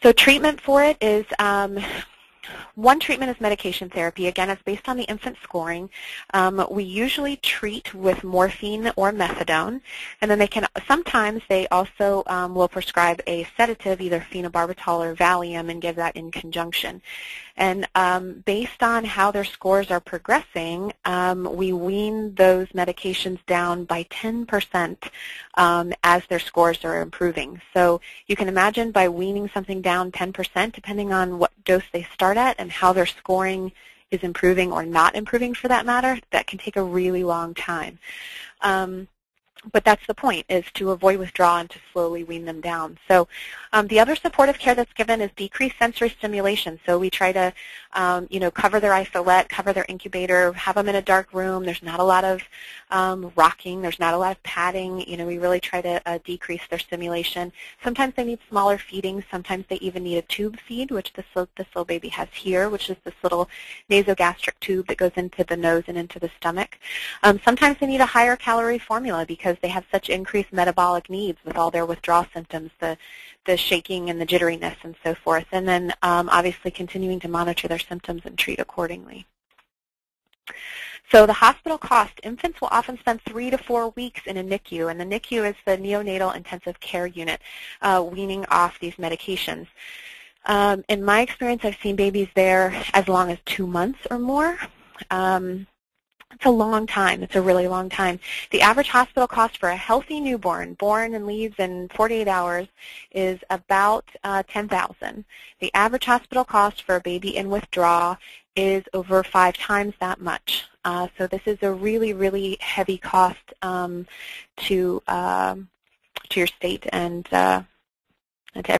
So treatment for it is, one treatment is medication therapy. Again, it's based on the infant scoring. We usually treat with morphine or methadone, and then sometimes they also will prescribe a sedative, either phenobarbital or Valium, and give that in conjunction. And based on how their scores are progressing, we wean those medications down by 10% as their scores are improving. So you can imagine by weaning something down 10%, depending on what dose they start at and how their scoring is improving or not improving for that matter, that can take a really long time. But that's the point, is to avoid withdrawal and to slowly wean them down. So the other supportive care that's given is decreased sensory stimulation. So we try to, cover their isolette, cover their incubator, have them in a dark room. There's not a lot of rocking. There's not a lot of padding. We really try to decrease their stimulation. Sometimes they need smaller feedings. Sometimes they even need a tube feed, which this little baby has here, which is this little nasogastric tube that goes into the nose and into the stomach. Sometimes they need a higher calorie formula because they have such increased metabolic needs with all their withdrawal symptoms, the shaking and the jitteriness and so forth, and then obviously continuing to monitor their symptoms and treat accordingly. So the hospital cost, infants will often spend 3 to 4 weeks in a NICU, and the NICU is the neonatal intensive care unit, weaning off these medications. In my experience, I've seen babies there as long as 2 months or more. It's a long time. It's a really long time. The average hospital cost for a healthy newborn, born and leaves in 48 hours, is about $10,000. The average hospital cost for a baby in withdrawal is over 5 times that much. So this is a really, really heavy cost to your state and